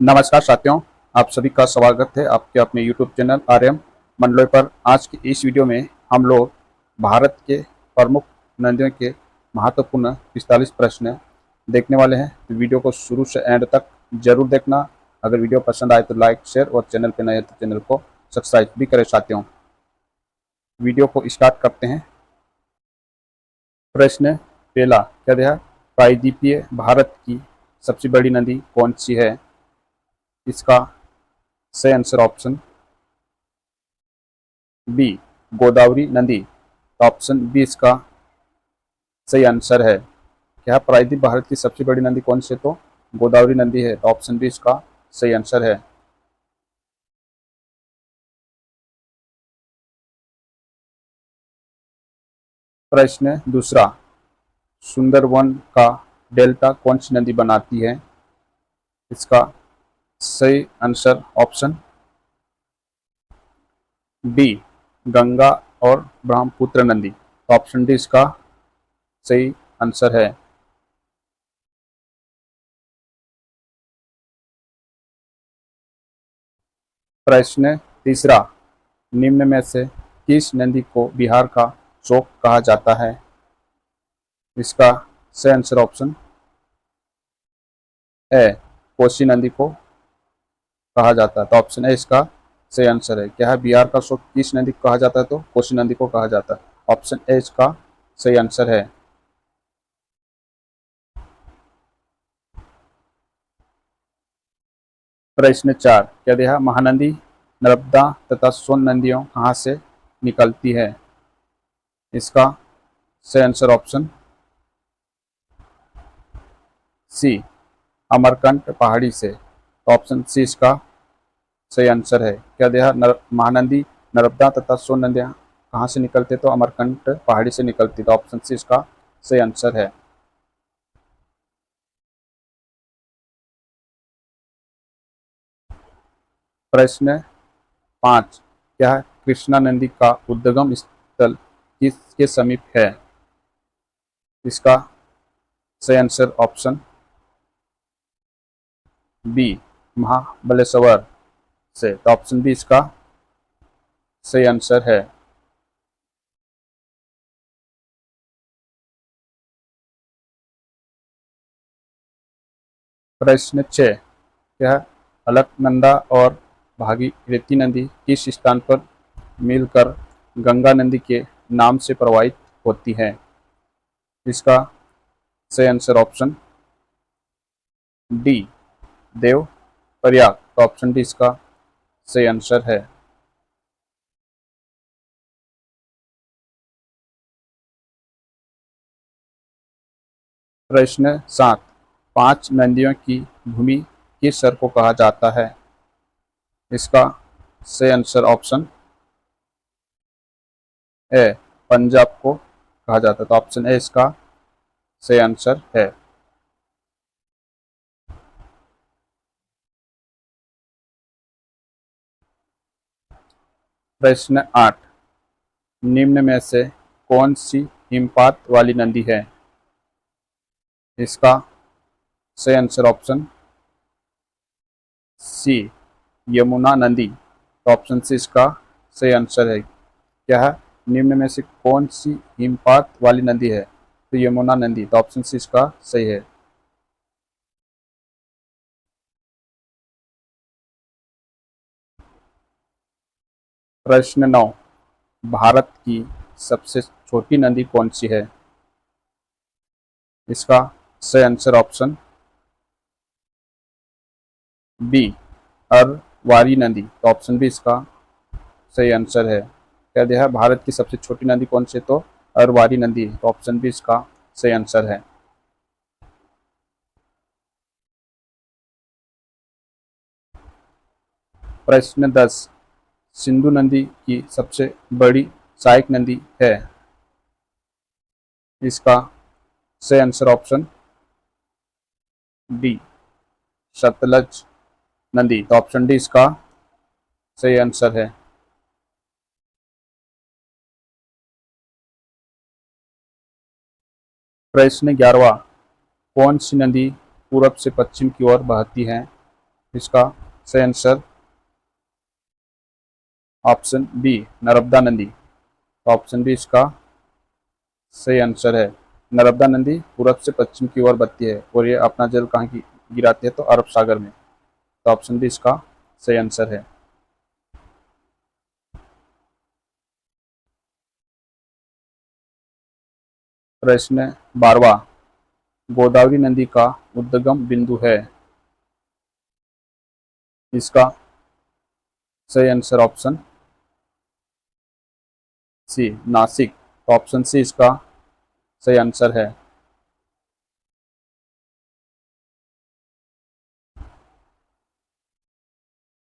नमस्कार साथियों, आप सभी का स्वागत है आपके अपने YouTube चैनल आर्यम मंडलोई पर। आज की इस वीडियो में हम लोग भारत के प्रमुख नदियों के महत्वपूर्ण 45 प्रश्न देखने वाले हैं। तो वीडियो को शुरू से एंड तक जरूर देखना। अगर वीडियो पसंद आए तो लाइक, शेयर और चैनल पर नए हैं तो चैनल को सब्सक्राइब भी करें साथियों। वीडियो को स्टार्ट करते हैं। प्रश्न पहला, क्या दिया? प्रायद्वीपीय भारत की सबसे बड़ी नदी कौन सी है? इसका सही आंसर ऑप्शन बी, गोदावरी नदी। तो ऑप्शन बी इसका सही आंसर है। क्या प्रायद्वीप भारत की सबसे बड़ी नदी कौन सी है? तो गोदावरी नदी है। तो ऑप्शन बी इसका सही आंसर है। प्रश्न दूसरा, सुंदरवन का डेल्टा कौन सी नदी बनाती है? इसका सही आंसर ऑप्शन बी, गंगा और ब्रह्मपुत्र नदी। तो ऑप्शन डी इसका सही आंसर है। प्रश्न तीसरा, निम्न में से किस नदी को बिहार का शोक कहा जाता है? इसका सही आंसर ऑप्शन ए, कोसी नदी को कहा जाता है। तो ऑप्शन ए इसका सही आंसर है। क्या है? बिहार का शोक किस नदी को कहा जाता है? तो कोसी नदी को कहा जाता है। ऑप्शन ए इसका सही आंसर है। प्रश्न चार, क्या दिया? महानदी नर्मदा तथा सोन नदियों कहाँ से निकलती है? इसका सही आंसर ऑप्शन सी, अमरकंटक पहाड़ी से। तो ऑप्शन सी इसका सही आंसर है। क्या दिया? महानदी नर्मदा तथा सोन नदियां कहाँ से निकलती? तो अमरकंटक पहाड़ी से निकलती। तो ऑप्शन सी इसका सही आंसर है। प्रश्न पाँच, क्या कृष्णा नदी का उद्गम स्थल किसके समीप है? इसका सही आंसर ऑप्शन बी, महाबलेश्वर से। तो ऑप्शन बी इसका सही आंसर है। प्रश्न 6, क्या अलकनंदा और भागीरथी नदी किस स्थान पर मिलकर गंगा नदी के नाम से प्रवाहित होती है? इसका सही answer option D, Dev Prayag. तो ऑप्शन डी इसका सही आंसर है। प्रश्न 7, पांच नदियों की भूमि किस सर को कहा जाता है? इसका सही आंसर ऑप्शन ए, पंजाब को कहा जाता है। तो ऑप्शन ए इसका सही आंसर है। प्रश्न 8, निम्न में से कौन सी हिमपात वाली नदी है? इसका सही आंसर ऑप्शन सी, यमुना नदी। तो ऑप्शन सी इसका सही आंसर है। क्या है? निम्न में से कौन सी हिमपात वाली नदी है? तो यमुना नदी। तो ऑप्शन सी इसका सही है। प्रश्न 9, भारत की सबसे छोटी नदी कौन सी है? इसका सही आंसर ऑप्शन बी, अरवारी नदी। तो ऑप्शन बी इसका सही आंसर है। क्या दिया है? भारत की सबसे छोटी नदी कौन सी है? तो अरवारी नदी है। तो ऑप्शन बी इसका सही आंसर है। प्रश्न 10, सिंधु नदी की सबसे बड़ी सहायक नदी है? इसका सही आंसर ऑप्शन डी, सतलज नदी। तो ऑप्शन डी इसका सही आंसर है। प्रश्न 11, कौन सी नदी पूरब से पश्चिम की ओर बहती है? इसका सही आंसर ऑप्शन बी नर्मदा नदी। तो ऑप्शन बी इसका सही आंसर है। नर्मदा नदी पूरब से पश्चिम की ओर बहती है और ये अपना जल कहाँ की गिराती है, तो अरब सागर में। तो ऑप्शन बी इसका सही आंसर है। प्रश्न 12, गोदावरी नदी का उद्गम बिंदु है। इसका सही आंसर ऑप्शन सी नासिक। तो ऑप्शन सी इसका सही आंसर है।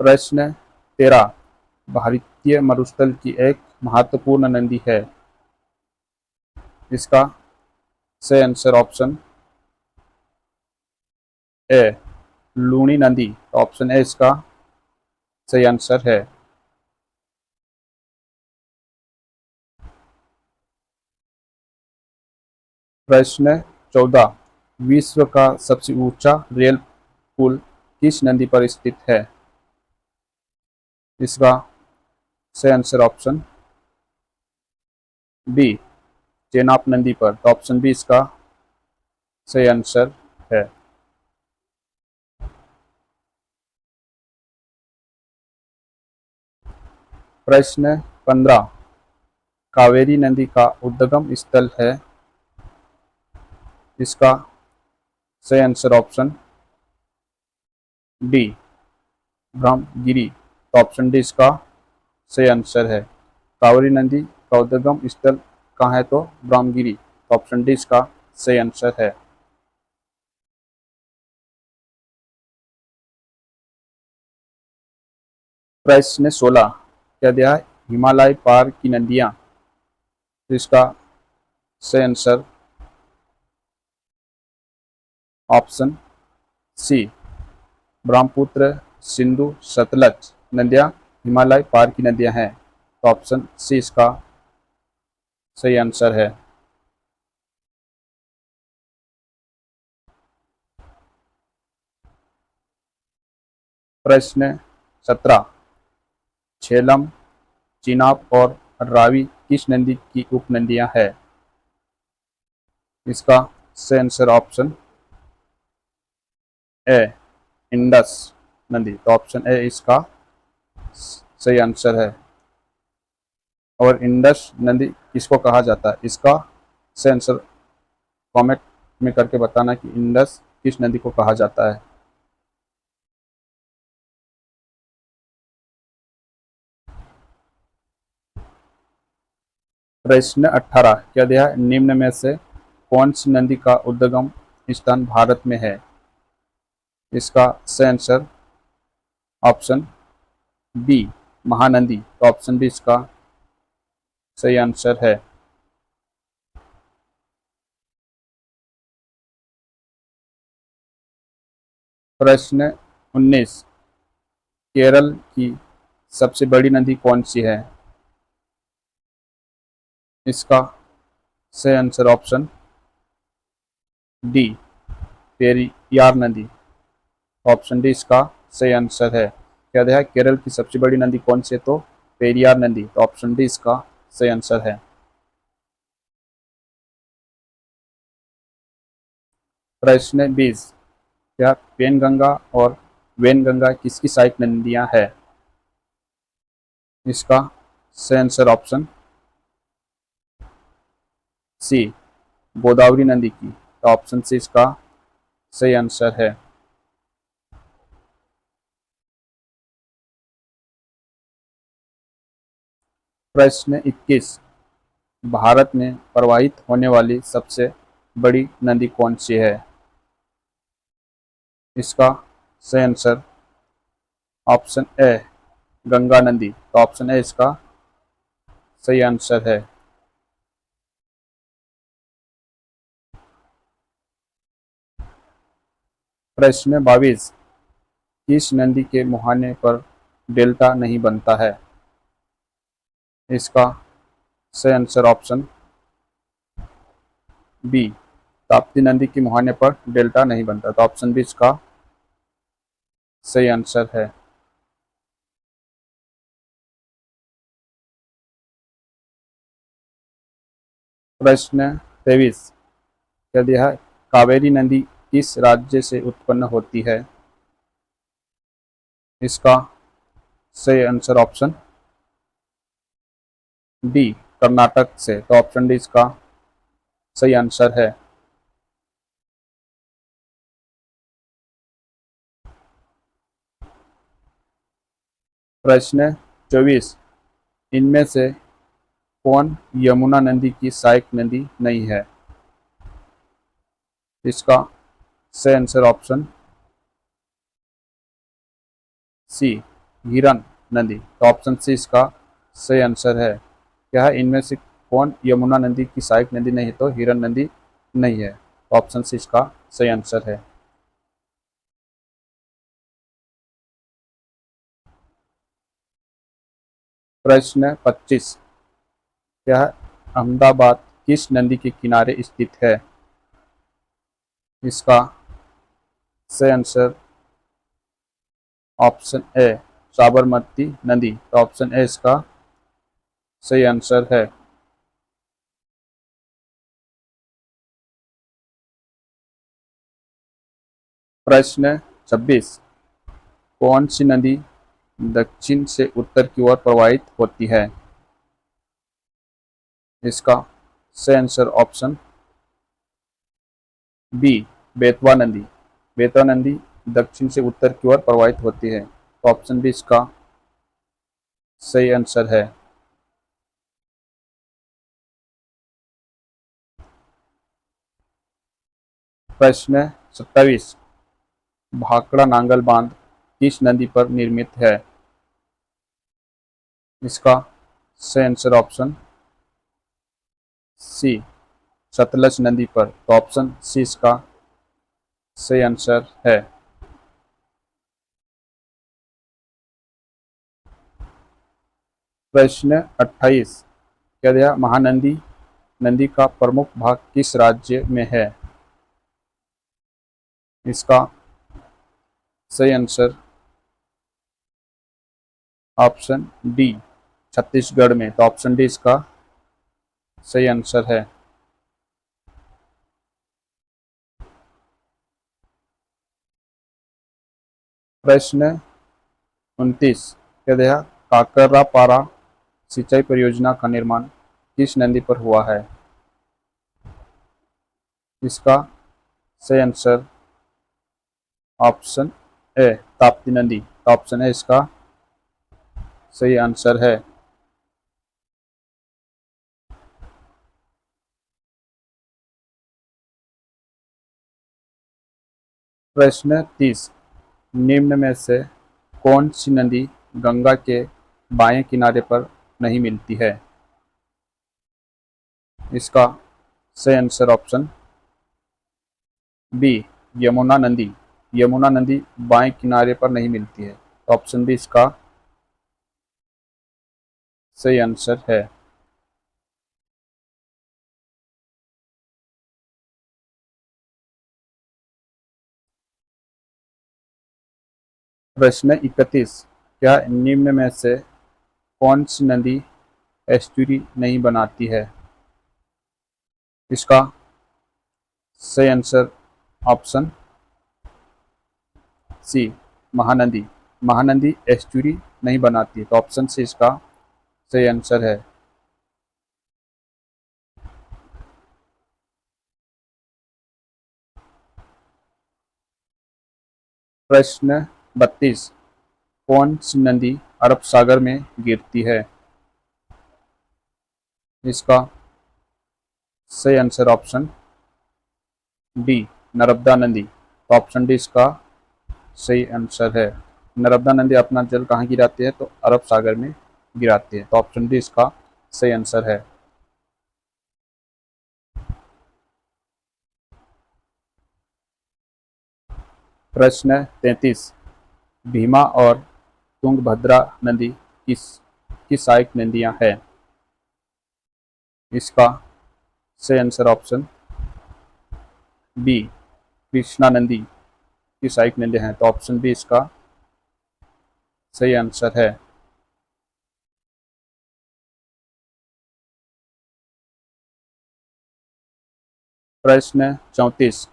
प्रश्न 13, भारतीय मरुस्थल की एक महत्वपूर्ण नदी है। इसका सही आंसर ऑप्शन ए लूनी नदी। तो ऑप्शन ए इसका सही आंसर है। प्रश्न 14, विश्व का सबसे ऊंचा रेल पुल किस नदी पर स्थित है। इसका सही आंसर ऑप्शन बी चेनाब नदी पर। तो ऑप्शन बी इसका सही आंसर है। प्रश्न 15, कावेरी नदी का उद्गम स्थल है। इसका सही आंसर ऑप्शन डी ब्रह्मगिरी। तो ऑप्शन डी इसका सही आंसर है। कावेरी नदी का उद्गम स्थल कहाँ है, तो ब्रह्मगिरी। तो ऑप्शन डी इसका सही आंसर है। प्रश्न 16, क्या दिया है, हिमालय पार की नदियां। तो इसका सही answer option C Brahmaputra Sindhu Sutlej नदियां हिमालय पार की नदियां हैं। तो ऑप्शन सी इसका सही आंसर है। प्रश्न 17, झेलम, चिनाब और रावी किस नदी की उपनदियां है। इसका सही आंसर ऑप्शन ए इंडस नदी। तो ऑप्शन ए इसका सही आंसर है। और इंडस नदी किसको कहा जाता है, इसका सही आंसर कमेंट में करके बताना कि इंडस किस नदी को कहा जाता है। प्रश्न 18, क्या दिया है, निम्न में से कौन सी नदी का उद्गम स्थान भारत में है। इसका सही आंसर ऑप्शन बी महानदी। तो ऑप्शन बी इसका सही आंसर है। प्रश्न 19, केरल की सबसे बड़ी नदी कौन सी है। इसका सही आंसर ऑप्शन डी पेरियार नदी। ऑप्शन डी इसका सही आंसर है। क्या है, केरल की सबसे बड़ी नदी कौन सी है, तो पेरियार नदी। तो ऑप्शन डी इसका सही आंसर है। प्रश्न 20, क्या पेनगंगा और वेनगंगा किसकी सहायक नदियां है। इसका सही आंसर ऑप्शन सी गोदावरी नदी की। तो ऑप्शन सी इसका सही आंसर है। प्रश्न 21, भारत में प्रवाहित होने वाली सबसे बड़ी नदी कौन सी है। इसका सही आंसर ऑप्शन ए गंगा नदी। तो ऑप्शन ए इसका सही आंसर है। प्रश्न 22, किस नदी के मुहाने पर डेल्टा नहीं बनता है। इसका सही आंसर ऑप्शन बी ताप्ती नदी के मुहाने पर डेल्टा नहीं बनता। तो ऑप्शन बी इसका सही आंसर है। प्रश्न 23 क्या दिया है? कावेरी नदी किस राज्य से उत्पन्न होती है? इसका सही आंसर ऑप्शन डी कर्नाटक से, तो ऑप्शन डी इसका सही आंसर है। प्रश्न 24 इनमें से कौन यमुना नदी की सहायक नदी नहीं है? इसका सही आंसर ऑप्शन सी हिरन नदी, तो ऑप्शन सी इसका सही आंसर है। क्या है? इनमें से कौन यमुना नदी की सहायक नदी नहीं है? तो हिरन नदी नहीं है, तो ऑप्शन सी इसका सही आंसर है। प्रश्न 25 क्या है? अहमदाबाद किस नदी के किनारे स्थित है? इसका सही आंसर ऑप्शन ए साबरमती नदी, तो ऑप्शन ए इसका सही आंसर है। प्रश्न 26 कौन सी नदी दक्षिण से उत्तर की ओर प्रवाहित होती है? इसका सही आंसर ऑप्शन बी बेतवा नदी। बेतवा नदी दक्षिण से उत्तर की ओर प्रवाहित होती है, तो ऑप्शन बी इसका सही आंसर है। प्रश्न 27 भाखड़ा नांगल बांध किस नदी पर निर्मित है? इसका सही आंसर ऑप्शन सी सतलज नदी पर, तो ऑप्शन सी इसका सही आंसर है। प्रश्न 28 क्या दिया? महानदी नदी का प्रमुख भाग किस राज्य में है? इसका सही आंसर ऑप्शन डी छत्तीसगढ़ में, तो ऑप्शन डी इसका सही आंसर है। प्रश्न 29 क्या दिया? काकरापारा सिंचाई परियोजना का निर्माण किस नदी पर हुआ है? इसका सही आंसर ऑप्शन ए ताप्ती नदी, तो ऑप्शन ए इसका सही आंसर है। प्रश्न 30 निम्न में से कौन सी नदी गंगा के बाएं किनारे पर नहीं मिलती है? इसका सही आंसर ऑप्शन बी यमुना नदी। यमुना नदी बाएं किनारे पर नहीं मिलती है, तो ऑप्शन बी इसका सही आंसर है। प्रश्न 31 क्या निम्न में से कौन सी नदी एस्चुरी नहीं बनाती है? इसका सही answer option C Mahanadi. Mahanadi estuary नहीं बनाती, तो ऑप्शन सी इसका सही आंसर है। प्रश्न 32 कौन सी नदी अरब सागर में गिरती है? इसका सही आंसर ऑप्शन डी नर्मदा नदी, तो ऑप्शन डी इसका सही आंसर है। नर्मदा नदी अपना जल कहाँ गिराती है? तो अरब सागर में गिराती है, तो ऑप्शन डी इसका सही आंसर है। प्रश्न 33 भीमा और तुंगभद्रा नदी किस की सहायक नदियां हैं? इसका सही आंसर ऑप्शन बी कृष्णा नदी की सहायक नदियां हैं, तो ऑप्शन बी इसका सही आंसर है। प्रश्न 34,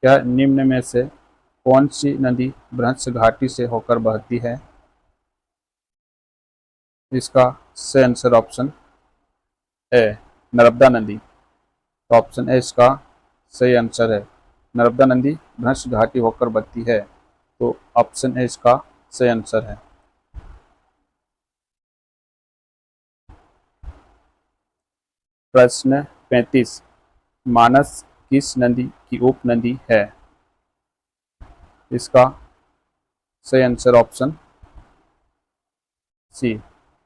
क्या निम्न में से कौन सी नदी भ्रंश घाटी से होकर बहती है? इसका सही आंसर ऑप्शन ए नर्मदा नदी। तो ऑप्शन ए इसका सही आंसर है। नर्मदा नदी भ्रंश घाटी होकर बहती है, तो ऑप्शन ए इसका सही आंसर है। प्रश्न 35, मानस किस नदी की उपनदी है? इसका सही आंसर ऑप्शन सी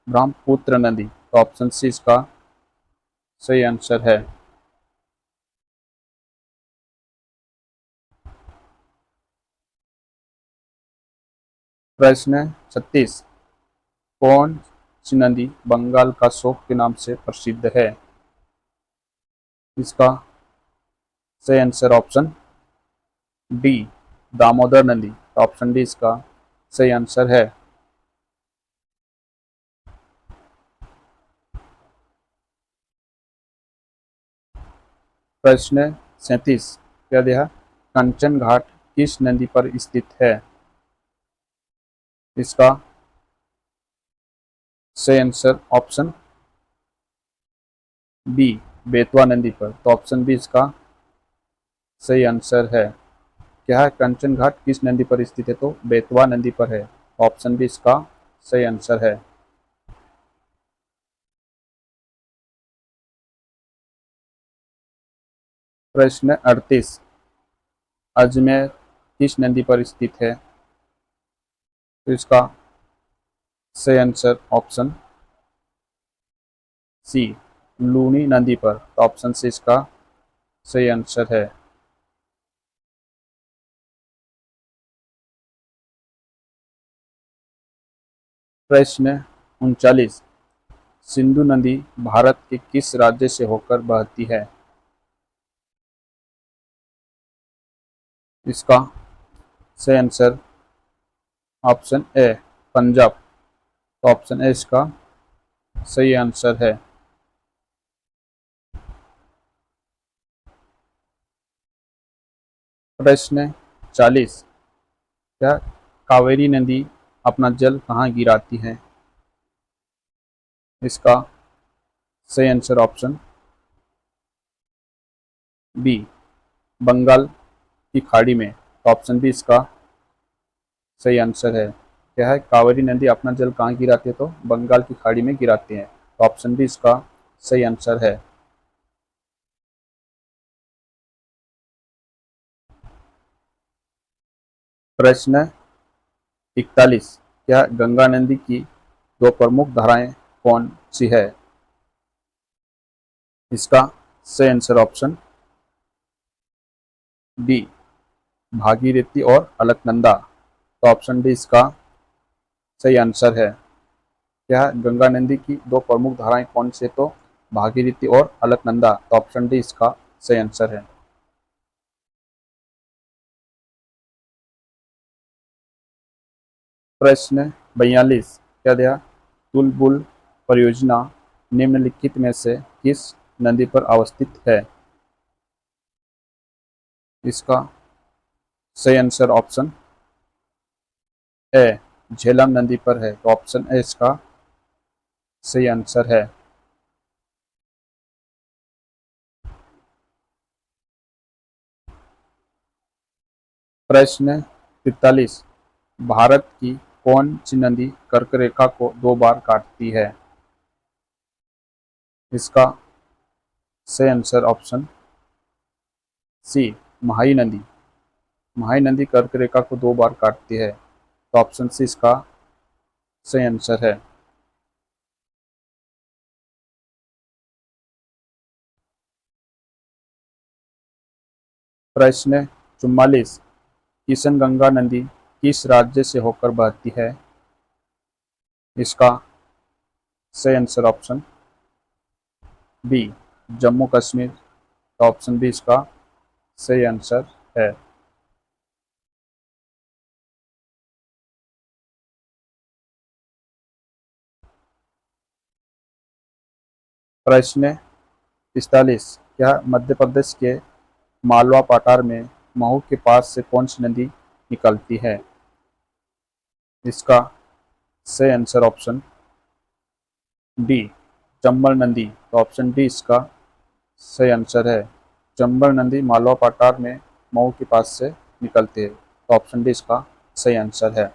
ब्रह्मपुत्र नदी। तो ऑप्शन सी इसका सही आंसर है। प्रश्न 36, कौन सी नदी बंगाल का शोक के नाम से प्रसिद्ध है? इसका सही आंसर ऑप्शन डी दामोदर नदी। तो ऑप्शन डी इसका सही आंसर है। प्रश्न 37, यह कंचन घाट किस नदी पर स्थित है? इसका सही आंसर ऑप्शन बी बेतवा नदी पर। तो ऑप्शन बी इसका सही आंसर है। क्या है कंचन घाट किस नदी पर स्थित है? तो बेतवा नदी पर है। ऑप्शन बी इसका सही आंसर है। प्रश्न 38, अजमेर किस नदी पर स्थित है? तो इसका सही आंसर ऑप्शन सी लूनी नदी पर। तो ऑप्शन सी इसका सही आंसर है। प्रश्न 39, सिंधु नदी भारत के किस राज्य से होकर बहती है? इसका सही आंसर ऑप्शन ए पंजाब। तो ऑप्शन ए इसका सही आंसर है। प्रश्न 40, क्या कावेरी नदी अपना जल कहाँ गिराती है? इसका सही आंसर ऑप्शन बी बंगाल की खाड़ी में। तो ऑप्शन बी इसका सही आंसर है। क्या है कावेरी नदी अपना जल कहाँ गिराती है? तो बंगाल की खाड़ी में गिराती है। तो ऑप्शन बी इसका सही आंसर है। प्रश्न 41, क्या गंगा नदी की दो प्रमुख धाराएं कौन सी है? इसका सही आंसर ऑप्शन डी भागीरथी और अलकनंदा। तो ऑप्शन डी इसका सही आंसर है। क्या गंगा नदी की दो प्रमुख धाराएं कौन से? तो भागीरथी और अलकनंदा। तो ऑप्शन डी इसका सही आंसर है। प्रश्न 42, क्या दिया तुलबुल परियोजना निम्नलिखित में से किस नदी पर अवस्थित है? इसका सही आंसर ऑप्शन ए झेलम नदी पर है। तो ऑप्शन ए इसका सही आंसर है। प्रश्न 43, भारत की कौन सी नदी कर्क रेखा को दो बार काटती है? इसका सही आंसर ऑप्शन सी महाई नदी। महाई नदी कर्क रेखा को दो बार काटती है। तो ऑप्शन सी इसका सही आंसर है। प्रश्न 44, किशनगंगा नदी किस राज्य से होकर बहती है? इसका सही answer option B Jammu Kashmir. तो ऑप्शन बी इसका सही आंसर है। प्रश्न 45, क्या मध्य प्रदेश के मालवा पठार में महू के पास से कौन सी नदी निकलती है? इसका सही आंसर ऑप्शन डी, चंबल नदी। तो ऑप्शन डी इसका सही आंसर है। चंबल नदी मालवा पठार में मऊ के पास से निकलती है। तो ऑप्शन डी इसका सही आंसर है।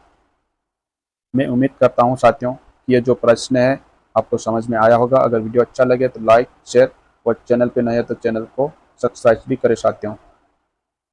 मैं उम्मीद करता हूँ साथियों कि ये जो प्रश्न है आपको समझ में आया होगा। अगर वीडियो अच्छा लगे तो लाइक, शेयर और चैनल पे नए हैं तो चैनल को सब्सक्राइब भी करें साथियों।